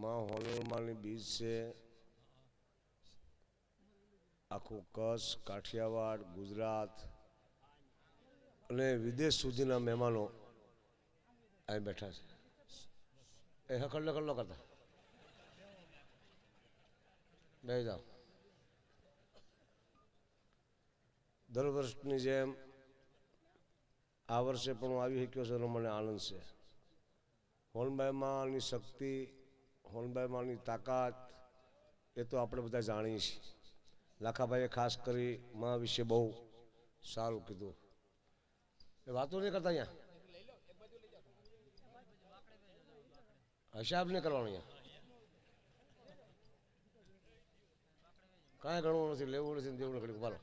માં હોનલમાની બીજ છે. આખું કચ્છ, કાઠિયાવાડ, ગુજરાત અને વિદેશ સુધીના મહેમાનો અહીં બેઠા છે. એ હકડ ન કરતા બે જાઓ. દર વર્ષની જેમ આ વર્ષે પણ હું આવી શક્યો છું એનો મને આનંદ છે. હોનબાઈમાંની શક્તિ, હોનબાઈમાંની તાકાત એ તો આપણે બધા જાણીએ છીએ. લાખાભાઈએ ખાસ કરી માં વિશે બહુ સારું કીધું. એ વાતો નહીં કરતા અહીંયા હિસાબ નહીં કરવાનો. અહીંયા કાંઈ ગણવું નથી, લેવું નથી, દેવું નથી. ભાલો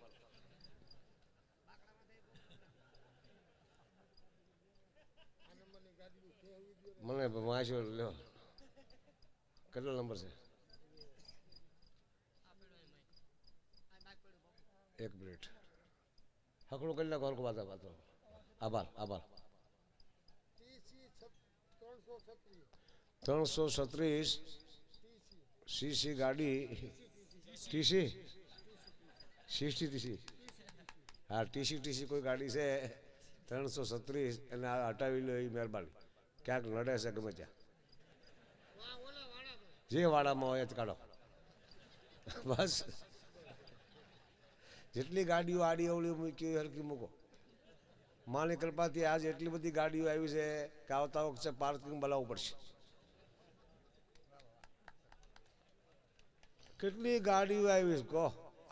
મને વાંચ્યો લ્યો. કેટલો નંબર છે? એક મિનિટ હકડું કરી નાખો. હરકો વાત આભાર આભાર. 336 સીસી ગાડી. ટીસી ટીસી હા, ટીસી કોઈ ગાડી છે 336 એને હટાવી લો એ મહેરબાની. ક્યાંક નડે છે ગમે ત્યાં, જે વાડામાં હોય જ કાઢો. બસ જેટલી ગાડીઓ આડી અવળી મૂકી હરકી મૂકો. માની કૃપાથી આજ એટલી બધી ગાડીઓ આવી છે કે આવતા વખતે પાર્કિંગ બનાવવું પડશે. કેટલી ગાડીઓ આવી કહો,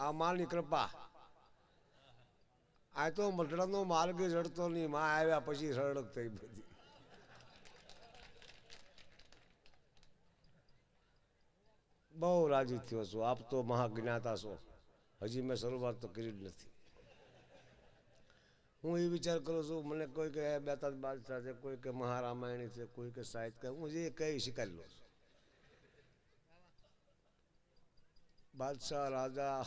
આ માની કૃપા. આ તો મઢડાનો માર્ગ જડતો નહીં, માં આવ્યા પછી સડક થઈ બધી. બહુ રાજી થયો છું. આપ તો મહાજ્ઞાતા છો. હજી મેં શરૂઆત તો કરી જ નથી. હું એ વિચાર કરું છું, મને કોઈ કે બેતાજ બાદશાહ છે, કોઈ કે મહારામાયણી છે, કોઈ કે સાહિત્ય, હું જે કઈ શીખાડી લઉં છું. બાદશાહ, રાજા,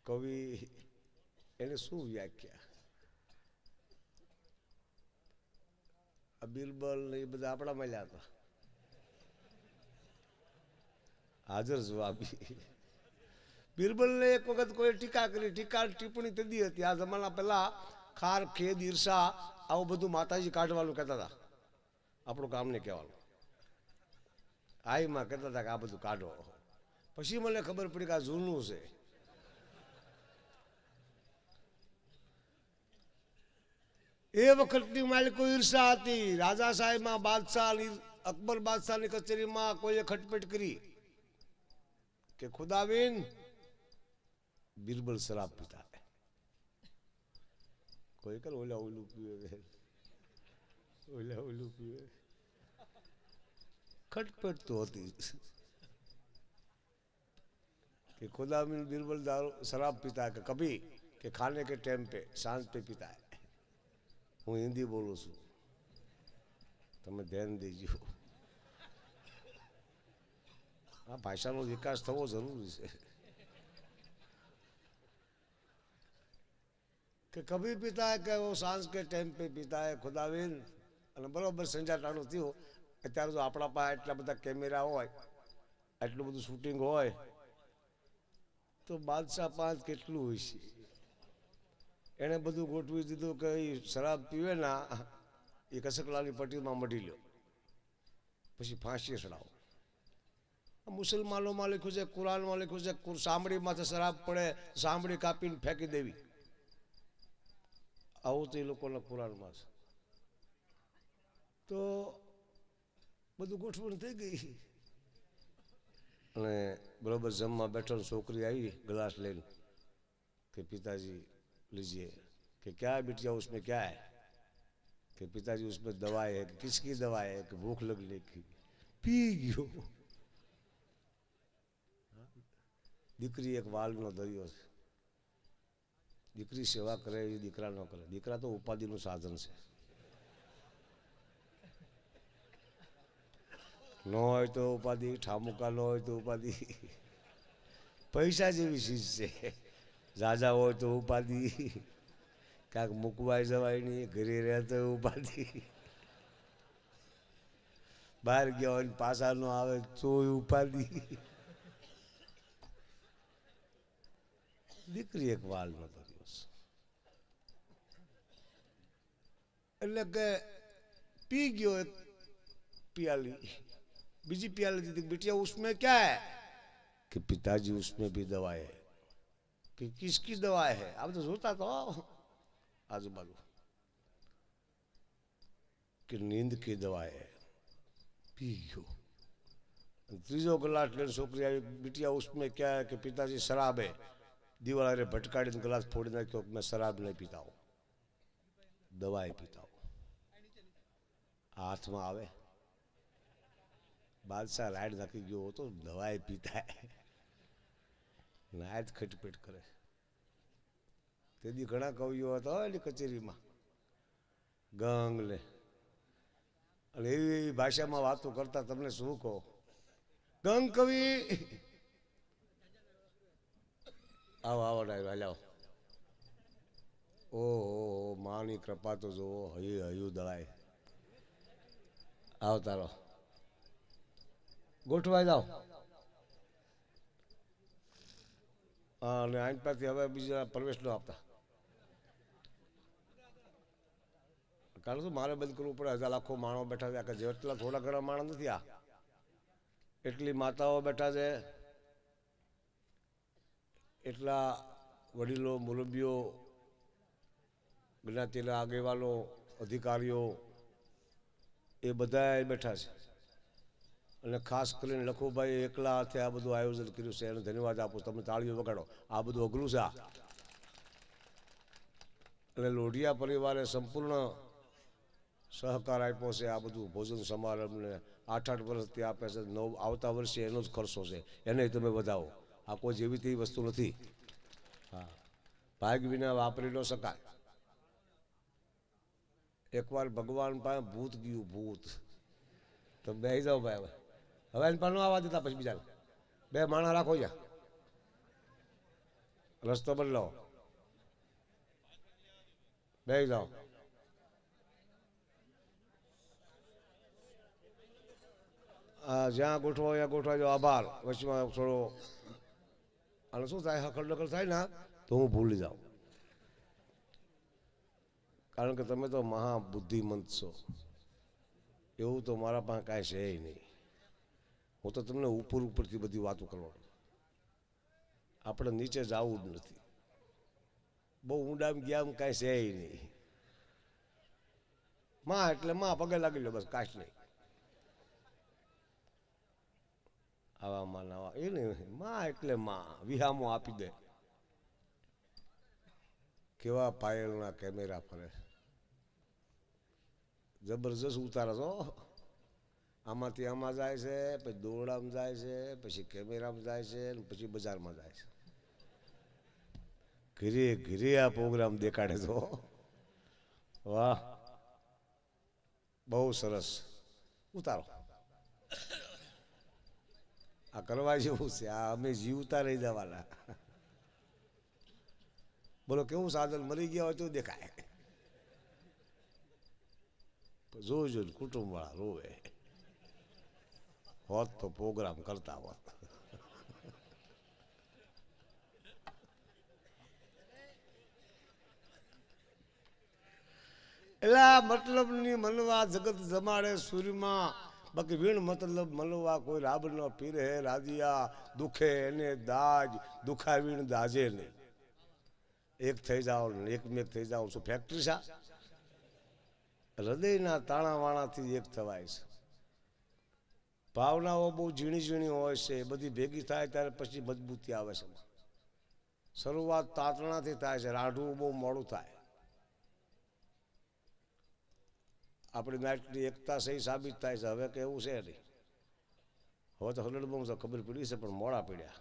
કવિ એને શું વ્યાખ્યા? આ બિરબલ ને એ બધા આપણા મળ્યા હતા, હાજર જવાબી. બિરબલને એક વખત કોઈ ટીકા કરી, ટિપ્પણી થતી હતી. આ જમાના પહેલા ખાર, ખેદ, ઈર્ષા આવું બધું માતાજી કાઢવાનું કહેતા હતા. આપણું કામ નહીં કહેવાનું. આઈમાં કહેતા હતા કે આ બધું કાઢો. પછી મને ખબર પડી કે આ જૂનું છે. એ વખતની માલિકો ઈર્ષા હતી. રાજા સાહેબમાં બાદશાહ, અકબર બાદશાહની કચેરીમાં કોઈએ ખટપટ કરી કે ખુદાબીન બિરબલ શરાબ પીતા હે. કોઈ કર ઓલા ઓલું પીવે, ઓલા ઓલું પીવે. ખટપટ તો હતી कि खुदाबिन बीरबल दारू शराब पीता है कि कभी कि खाने के टाइम पे सांझ पे पीता है. હું હિન્દી બોલું છું, તમે ધ્યાન દેજો. આ ભાષાનો વિકાસ થવો જરૂરી છે. કે કભી પીતા હે કે वो सांझ के टाइम पे पीता है खुदाबिन. અને બરોબર સંજાટાણું થયું. અત્યારે જો આપણા પાસે એટલા બધા કેમેરા હોય, એટલું બધું શૂટિંગ હોય, તો બાદશાહ પાંચ કેટલું હોય છે. એણે બધું ગોઠવી દીધું કે શરાબ પીવે ના એ કસકલાની પટ્ટીમાં મઢી લ્યો, પછી ફાંસી ચડાવો. મુસલમાનોમાં લખ્યું છે, કુરાનમાં લખ્યું છે, સાંભળીમાંથી શરાબ પડે સાંભળી કાપીને ફેંકી દેવી. આવું તો એ લોકોના કુરાનમાં છે. તો બધું ગોઠવણ થઈ ગઈ. અને બરોબર જમવા બેઠો, છોકરી આવી ગ્લાસ લઈને कि पिताजी लीजिए. कि क्या है बिटिया उसमें क्या है? कि पिताजी उसमें दवाई है. कि किसकी दवाई है? कि भूख लगने की. पी गयो. દીકરી એક વાલનો દરિયો છે. દીકરી સેવા કરે એ દીકરા ન કરે. દીકરા તો ઉપાધિનું સાધન છે. ન હોય તો ઉપાધિ, ઠામુકા ન હોય તો ઉપાધિ. પૈસા જેવી ચીજ છે. ઝાઝા હોય તો ઉપાધિ, ક્યાંક મૂકવાય જવાય નહીં, ઘરે રહે તો ઉપાધિ. બહાર ગયા હોય ને પાછા નો આવે ચોય ઉપાડી દીકરી એક વાલ નો કર્યો એટલે કે पी गयो एक प्याली बीजी प्याली दी थी बिटिया उसमें क्या है कि पिताजी उसमें भी दवा है कि किसकी दवा है अब तो सोता तो आजू बाजू कि नींद की दवा है पी गयो तीजो गिलास लेने छोकरी आई बिटिया उसमें क्या है कि पिताजी शराब है दीवार रे भटकाड़ी गिलास फोड़ी नाख्यो मैं शराब नहीं पीता हूँ दवाएं पीता हूँ हाथ में आवे बादशाह लाइट नाखी गयो तो दवाएं पीता है नायत खटपट करे तेदी घણા કવિઓ હતા એની કચેરીમાં ગંગ લે અને એવી ભાષામાં વાતો કરતા તમને શું કહો ગંગ કવિ આવો આવો ડાયરો હાલ્યો ઓહો માની કૃપા તો જો હયું દળાય આવ તારો ગોઠવાઈ જાઓ અને આઈન પાછી હવે બીજા પ્રવેશ નો આપતા કારણ શું મારે બંધ કરવું પડે 1000 લાખો માણસો બેઠા છે કે જેટલા થોડા ઘણા માણસ નથી આ એટલી માતાઓ બેઠા છે એટલા વડીલો મુરબ્બીઓ જ્ઞાતિના આગેવાનો અધિકારીઓ એ બધા બેઠા છે અને ખાસ કરીને લખુભાઈ એકલા હાથે આ બધું આયોજન કર્યું છે એને ધન્યવાદ આપું તમે તાળીઓ વગાડો આ બધું અઘરું છે અને લોઢિયા પરિવારે સંપૂર્ણ સહકાર આપ્યો છે આ બધું ભોજન સમારંભને 8 વર્ષથી આપે છે આવતા વર્ષે એનો જ ખર્ચો છે એને તમે વધાવો આ કોઈ જેવી તેવી વસ્તુ નથી હા ભાગ વિના વાપરી ન શકાય એકવાર ભગવાન પાસે ભૂત ગયું ભૂત તો બેસી જાઓ ભાઈ હવે એને પણ આવવા દેતા પછી બીજા 2 માણસ રાખો જા રસ્તો બદલાવો બેસી જાઓ જ્યાં ગોઠવો ત્યાં ગોઠવા જાઓ આભાર વચમાં થોડો અને શું થાય હકડ ડકડ થાય ને તો હું ભૂલી જાઉં કારણ કે તમે તો મહાબુદ્ધિમંત છો એવું તો મારા પાસે કાંઈ છે નહીં હું તો તમને ઉપર ઉપરથી બધી વાતો કરવાનું આપણે નીચે જવું જ નથી બહુ ઊંડામાં ગયા કાંઈ છે નહીં માં એટલે માં પગે લાગી લો બસ કાંઈ નહીં આવામાં નવા એ નહીં માં એટલે માં વિહામો આપી દે કેવા પાયલના કેમેરા ફરે જબરજસ્ત ઉતારે છો આમાંથી આમાં જાય છે પછી દોરડામાં જાય છે પછી કેમેરામાં જાય છે પછી બજારમાં જાય છે ઘરે ઘરે આ પ્રોગ્રામ દેખાડે છો વાહ બહુ સરસ ઉતારો આ કરવા જેવું છે આ અમે જીવતા રહી જવાના બોલો કેવું સાધન મરી ગયા હોય તો દેખાય જોજો કુટુંબ વાળા રોવે હોત તો પ્રોગ્રામ કરતા હોત એટલે મતલબ ની મનવા જગત જમાડે સૂર્યમાં બાકી વીણ મતલબ મનવા કોઈ રાબ ન પીરે રાધિયા દુખે એને દાજ દુખા વીણ દાજે નહીં એક થઈ જાઓ ને એકમેક થઈ જાઓ શું ફેક્ટરી છે હૃદયના તાણાવાણાથી એક થવાય છે ભાવનાઓ બહુ ઝીણી ઝીણી હોય છે બધી ભેગી થાય ત્યારે પછી મજબૂતી આવે છે શરૂઆત તાતણાથી થાય છે રાઢવું બહુ મોડું થાય આપણી નાટની એકતા સહી સાબિત થાય છે હવે કે એવું છે નહીં હવે તો હલડબમ તો ખબર પડી છે પણ મોડા પડ્યા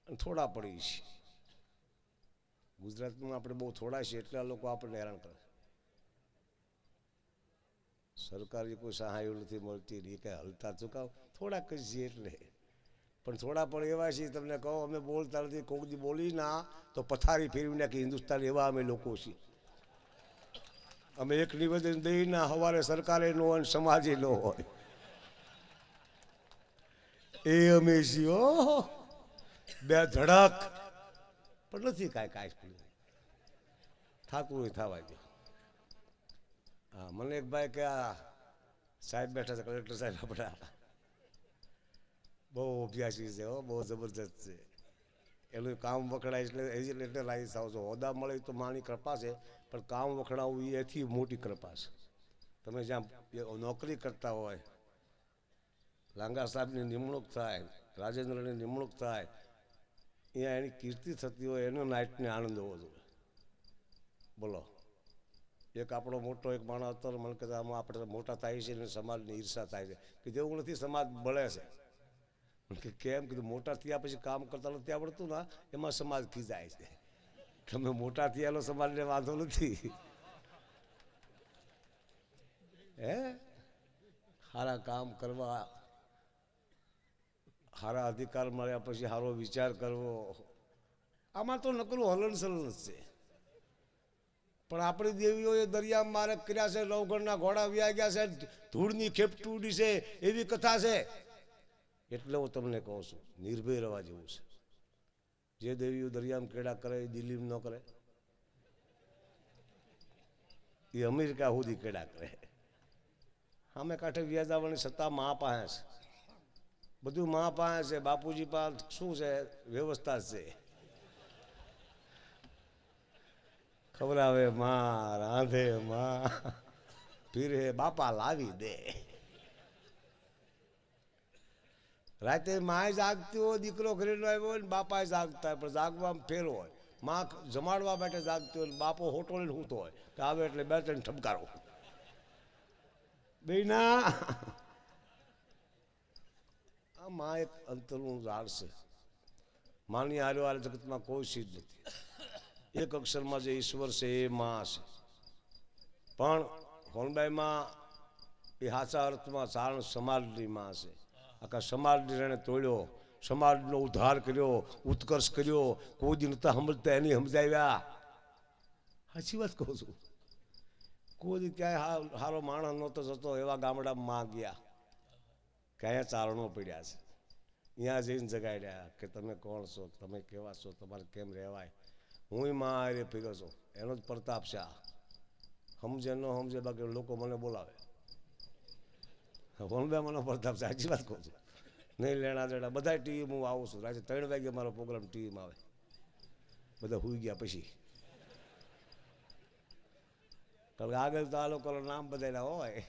અને થોડા પડી છે ગુજરાતમાં આપણે બહુ થોડા છીએ એટલા લોકો આપણને હેરાન કરે સરકારી કોઈ સહાયો નથી મળતી એ કાંઈ હલતા ચૂકાવ થોડાક જ છીએ એટલે પણ થોડા પણ એવા છીએ તમને કહો અમે બોલતા નથી કોઈક દી બોલી ના તો પથારી ફેરવી નાખી હિન્દુસ્તાન એવા અમે લોકો છીએ અમે એક નિવેદન દઈ ના સવારે સરકારે ન હોય સમાજે ન હોય એ અમે છીએ હો, બે ધડક પણ નથી કાંઈ થતું હોય થવા દો. હા, મને એક ભાઈ કે આ સાહેબ બેઠા છે કલેક્ટર સાહેબ આપણા, બહુ અભ્યાસી છે હો, બહુ જબરજસ્ત છે. એનું કામ વખણાય એટલે લાઈસ આવજો. હોદ્દા મળે તો માની કૃપા છે, પણ કામ વખણાવવું એ એથી મોટી કૃપા છે. તમે જ્યાં નોકરી કરતા હોય, લાંગા સાહેબની નિમણૂક થાય, રાજેન્દ્રની નિમણૂક થાય, અહીંયા એની કીર્તિ થતી હોય, એનો નાઇટને આનંદ હોવો જોઈએ. બોલો, એક આપણો મોટો એક માણસ હતો, મને કહેતા આમાં આપણે મોટા થાય છે ને સમાજની ઈર્ષા થાય છે. કે જેવું નથી, સમાજ બળે છે. કે કેમ કીધું, મોટા થયા પછી કામ કરતા નથી આવડતું ને, એમાં સમાજ ખીજાય છે. તમે મોટા થયેલો સમાજને વાંધો નથી. હે, સારા કામ કરવા, સારા અધિકાર મળ્યા પછી સારો વિચાર કરવો, આમાં તો નકરું હલનચલન જ છે. પણ આપણી દેવીઓએ દરિયા મારે કર્યા છે, નવગણના ઘોડા વ્યા ગયા છે, ધૂળની ખેપટી ઉડી છે, એવી કથા છે. એટલે હું તમને કહું છું, નિર્ભય રહેવા જેવું છે. જે દેવીઓ દરિયામાં કેળા કરે એ દિલ્હીમાં ન કરે, એ અમેરિકા સુધી કેળા કરે. સામે કાંઠે વ્યાજાવાની સત્તા મા પાસે છે, બધું મા પાસે છે. બાપુજી પાસે શું છે? વ્યવસ્થા છે. ખવડાવે માં, રાંધે માં, પીરે બાપા લાવી દે. રાતે માય જાગતી હોય, દીકરો ઘરે ન આવ્યો હોય ને બાપા જાગતા હોય, પણ જાગવામાં ફેર હોય. માં જમાડવા માટે જાગતી હોય, બાપો હોટોલીને સૂતો હોય કે આવે એટલે બે ત્રણ ઠપકારો. બેના આ માં એક અંતરનું ઝાડ છે. માની હારે હારે જગતમાં કોઈ ચીજ નથી. એક અક્ષરમાં જે ઈશ્વર છે એ માં છે. પણ હોનબાઈમાં એ સાચા અર્થમાં ચારણ સમાજની માં છે. આખા સમાજને એને તોડ્યો, સમાજનો ઉદ્ધાર કર્યો, ઉત્કર્ષ કર્યો. કોઈ દી નતા સમજતા એની સમજાવ્યા. સાચી વાત કહું છું. કોઈ દી ક્યાંય સારો માણસ નહોતો જતો, એવા ગામડામાં માં ગયા કે અહીંયા ચારણો પડ્યા છે. ત્યાં જઈને જગાડ્યા કે તમે કોણ છો, તમે કેવા છો, તમારે કેમ રહેવાય. હું માં આરે ફર્યો છું, એનો જ પ્રતાપ છે. સમજે ન સમજે, બાકી લોકો મને બોલાવે. હોનબા મને પ્રતાપ છે, સાચી વાત કહું છું. નહીં લેણા દેણા, બધા ટીવીમાં હું આવું છું. રાતે 3 વાગે મારો પ્રોગ્રામ ટીવીમાં આવે, બધા સુઈ ગયા પછી. કારણ કે આગળ તો આ લોકોના નામ બધાના હોય.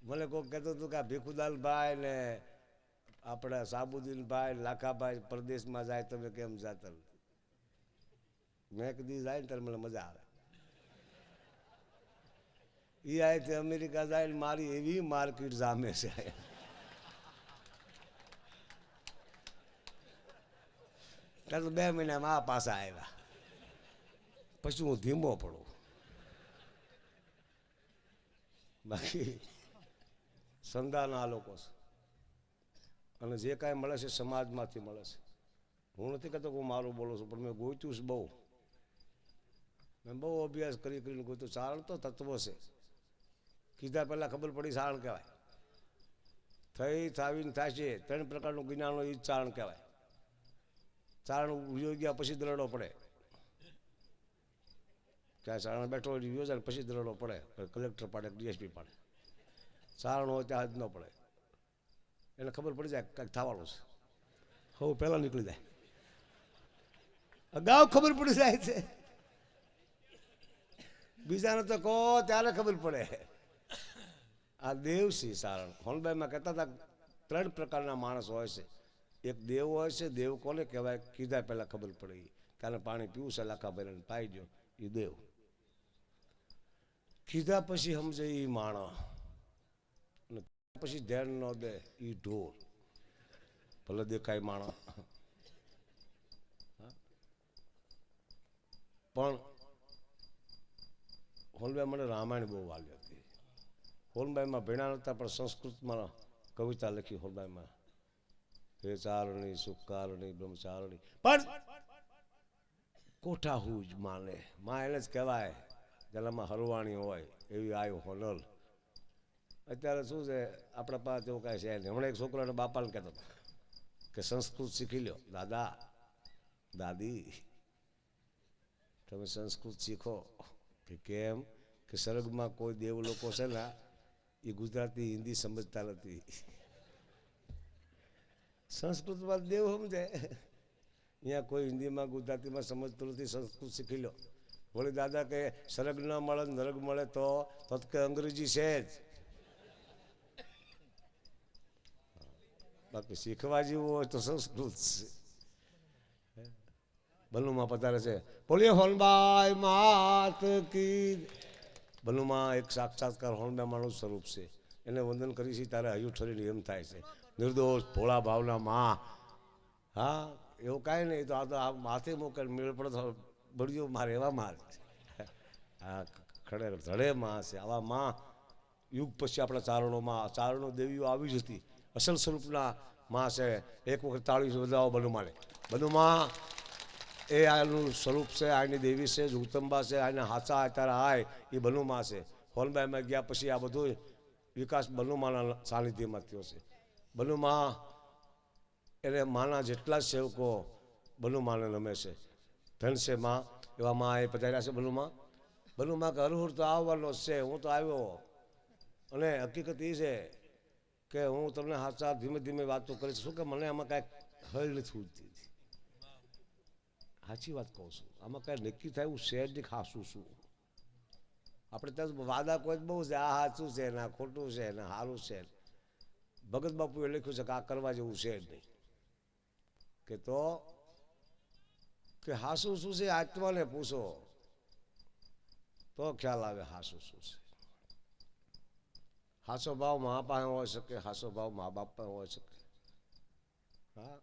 મને કોઈ કહેતું હતું કે ભીખુદાલભાઈ ને આપણે સાબુદ્દીનભાઈ, લાખાભાઈ પરદેશમાં જાય, તમે કેમ જાતા નથી? મેં કીધું જાય ને ત્યારે મને મજા આવે. એ અહીંથી અમેરિકા જાય ને મારી એવી માર્કેટ જામે છે. કારણ 2 મહિનામાં આ પાછા આવ્યા, પછી હું ધીમો પડું. બાકી સંધાના આ લોકો છે, અને જે કાંઈ મળે છે સમાજમાંથી મળે છે. હું નથી કહેતો કે હું મારું બોલું છું, પણ મેં ગોત્યું છે બહુ. મેં બહુ અભ્યાસ કરીને ગોત્યું. ચારણ તો તત્વ છે. કીધા પહેલાં ખબર પડી ચારણ કહેવાય. થાવીને થશે 3 પ્રકારનું જ્ઞાન હોય, એ જ ચારણ કહેવાય. ચારણ ઉયો ગયા પછી દરડો પડે. ત્યાં ચારણ બેઠો હોય યોજાય પછી દરડો પડે, કલેક્ટર પાડે, ડીએસપી પાડે. ચારણ હોય ત્યાં જ ન પડે. એને ખબર પડી જાય કાંઈક થવાનું છે, હવે પહેલાં નીકળી જાય. અગાઉ ખબર પડી જાય છે. બીજાને તો કહો ત્યારે ખબર પડે. આ દેવ છે ચારણ. હોનબાઈમાં કહેતા હતા 3 પ્રકારના માણસ હોય છે. એક દેવ હોય છે. દેવ કોને કહેવાય? કીધા પહેલાં ખબર પડે. કારણ પાણી પીવું છે, લાખા ભરીને પાઈ ગયો, એ દેવ. કીધા પછી સમજે એ માણસ, પછી ધ્યાન ન દે એ ઢોર. ભલે દેખાય માણસ, પણ હોનબાઈ મને રામાયણ બહુ વાલી હતી. હોનબાઈમાં ભણ્યા નહોતા, પણ સંસ્કૃતમાં કવિતા લખી હોનબાઈમાં. હે ચારણી, સુકારણી, બ્રહ્મચારણી, પણ કોઠા હું જ માને. માં એને જ કહેવાય જેનામાં હરવાણી હોય એવી આવ્યો હોનલ. અત્યારે શું છે આપણા પાસે એવું કાંઈ છે નહીં. હમણાં એક છોકરાને બાપાને કહેતો હતો કે સંસ્કૃત શીખી લો. દાદા દાદી તમે સંસ્કૃત શીખો. કે કેમ? કે સ્વર્ગમાં કોઈ દેવ લોકો છે ને એ ગુજરાતી હિન્દી સમજતા નથી. સંસ્કૃતમાં દેવ સમજે, અહીંયા કોઈ હિન્દીમાં ગુજરાતીમાં સમજતું નથી. સંસ્કૃત શીખી લો. વળી દાદા કે સ્વર્ગ ન મળે નરક મળે તો કે અંગ્રેજી છે જ. બાકી શીખવા જેવું હોય તો સંસ્કૃત છે. બનુમાં પધારે છે. બોલીએ હોનબાઈ માત કી. બનુમાં એક સાક્ષાત્કાર હોનબાઈ માનું સ્વરૂપ છે. એને વંદન કરી છે ત્યારે હયું ઠરીને એમ થાય છે નિર્દોષ ભોળા ભાવના માં. હા એવું કાંઈ નહીં. તો આ તો આ માથે મોકલ મેળ પડે તો બળ્યો મારે એવા માં. હા ખરેખર ધડે માં છે. આવા માં યુગ પછી આપણા ચારણો દેવીઓ આવી જ હતી. અસલ સ્વરૂપના માં છે. એક વખત તાળી વધાવો બનુમાને. બનુમાં એ આનું સ્વરૂપ છે. આની દેવી છે જગદંબા છે. આના હાચા અત્યારે આય એ બનુમાં છે. હોનબાઈમાં ગયા પછી આ બધું વિકાસ બનુમાના સાનિધ્યમાં થયો છે. બનુમાં એને માના જેટલા જ સેવકો બનુમાને નમે છે. ધન છે માં એવા માં એ પધાર્યા છે. બનુમાં કે હરહુર તો આવવાનો જ છે. હું તો આવ્યો. અને હકીકત એ છે કે હું તમને હાચા ધીમે ધીમે વાતો કરીશ. શું કે મને આમાં કાંઈક હળ નથી ઉઠતી. સાચી વાત કહું છું. આમાં કાંઈ નક્કી થાય એવું શેર નહીં. ખાસું શું આપણે ત્યાં વાદા કોઈ બહુ છે. આ સાચું છે ને આ ખોટું છે ને સારું છે. ભગત બાપુએ લખ્યું છે કે આ કરવા જેવું છે જ નહીં. કે તો કે હાસું શું છે આત્માને પૂછો તો ખ્યાલ આવે હાસું શું છે. હાસો ભાવ મા પાસે હોઈ શકે, હાસો ભાવ મા બાપ પાસે હોઈ શકે. હા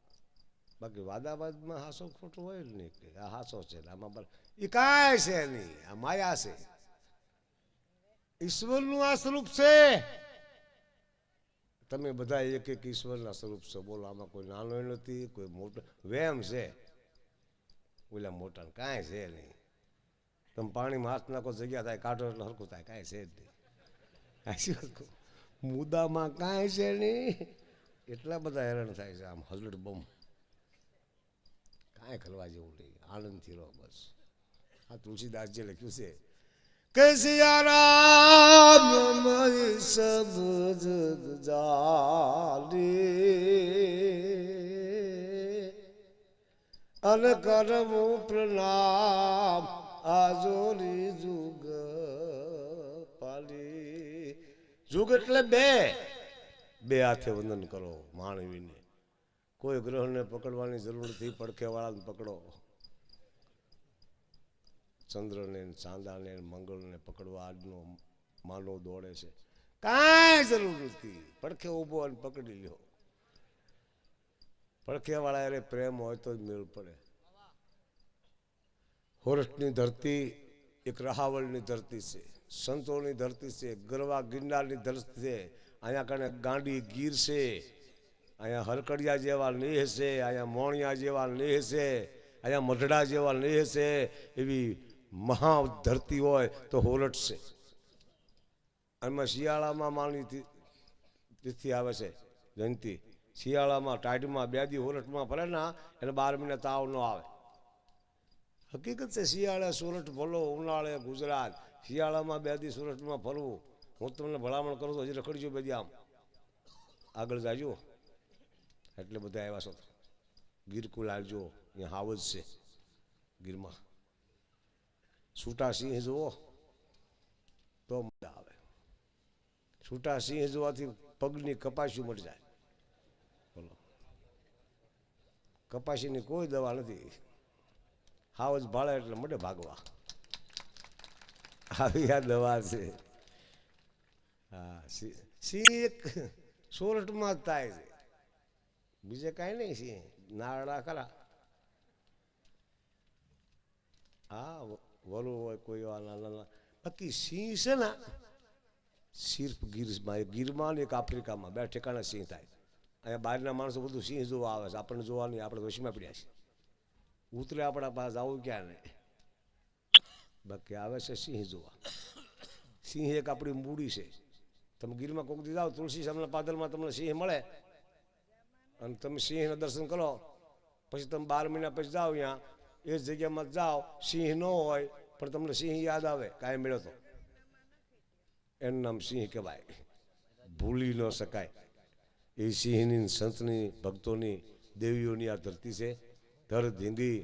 બાકી વાદાવાદમાં હાસો ખોટું હોય જ નહીં. કે આ હાસો છે આમાં એ કાંઈ છે નહીં. આ માયા છે. ઈશ્વરનું આ સ્વરૂપ છે. તમે બધા એક એક ઈશ્વરના સ્વરૂપ છો. બોલો આમાં કોઈ નાનો નથી કોઈ મોટો. વેમ છે ઓલા મોટા કાંઈ છે નહીં. તમે પાણીમાં હાથ નાખો જગ્યા થાય, કાઢો એટલે હરખું થાય. કાંઈ છે જ નહીં. સાચી વાત કહું. મુદ્દામાં કાંઈ છે નહીં. એટલા બધા હેરાન થાય છે આમ હલડ બમ. કાંઈ કરવા જેવું નહીં. આનંદથી રહો બસ. આ તુલસીદાસજી લખ્યું છે કે સિયારામ મય સબ જગ જાલી અન કરવું પ્રણામ આજોરી જુગ પાલી. જુગ એટલે બે હાથે વંદન કરો માનવીને. કોઈ ગ્રહને પકડવાની જરૂર નથી. પડખેવાળાને પકડો. ચંદ્રને ચાંદાને મંગળને પકડવા આજનો માનવ દોડે છે. કાંઈ જરૂર નથી. પડખે ઊભો અને પકડી લ્યો. પડખેવાળા અરે પ્રેમ હોય તો જ મેળ પડે. હોરઠની ધરતી એક રહાવળની ધરતી છે. સંતોની ધરતી છે. ગરવા ગિરનારની ધરતી છે. અહીંયા કણે ગાંડી ગીર છે. અહીંયા હરકડિયા જેવા લેહ છે. અહીંયા મોણિયા જેવા લેહ છે. અહીંયા મઢડા જેવા લેહ છે. એવી મહા ધરતી હોય તો હોરઠ છે. એમાં શિયાળામાં માની તિથિ આવે છે જયંતિ. શિયાળામાં ટાઢમાં 2 દી હોરઠમાં ફરે ને એને 12 મહિને તાવ ન આવે. હકીકત છે. શિયાળે સુરત ભલો, ઉનાળે ગુજરાત. શિયાળામાં 2 દી સુરતમાં ફરવું. હું તમને ભલામણ કરું તો હજી રખડજો 2 દી આમ આગળ જાજો. એટલે બધા આવ્યા છો. ગીરકુલ આવજો. અહીંયા હાવજ છે ગીરમાં. છૂટા સિંહ જુઓ તો મજા આવે. છૂટા સિંહ જોવાથી પગની કપાસી મળી જાય. બોલો કપાસીની કોઈ દવા નથી. હાવજ ભાળે એટલે મળે ભાગવા. આવી આ દવા છે. હા સિંહ એક સોરઠમાં જ થાય છે. બીજે કાંઈ નહીં. સિંહ નારડા ખરા. હા વરુ હોય કોઈ નાના. બાકી સિંહ છે ને સિર્ફ ગીરમાં એક આફ્રિકામાં 2 ઠેકાણા સિંહ થાય. અહીંયા બહારના માણસો બધું સિંહ જોવા આવે છે. આપણને જોવા નહીં. આપણે વશમાં પડ્યા છે. ઉતરે આપણા પાસે આવું ક્યાં નહીં. બાકી આવે છે સિંહ જોવા. સિંહ એક આપણી મૂડી છે. તમે ગીરમાં કોક દી જાઓ તુલસી શ્યામના પાદરમાં તમને સિંહ મળે અને તમે સિંહના દર્શન કરો, પછી તમે 12 મહિના પછી જાઓ અહીંયા એ જગ્યામાં જાઓ, સિંહ ન હોય પણ તમને સિંહ યાદ આવે કાંઈ મળ્યો તો, એનું નામ સિંહ કહેવાય, ભૂલી ન શકાય. એ સિંહની સંતની ભક્તોની દેવીઓની આ ધરતી છે. ધર ધીંગી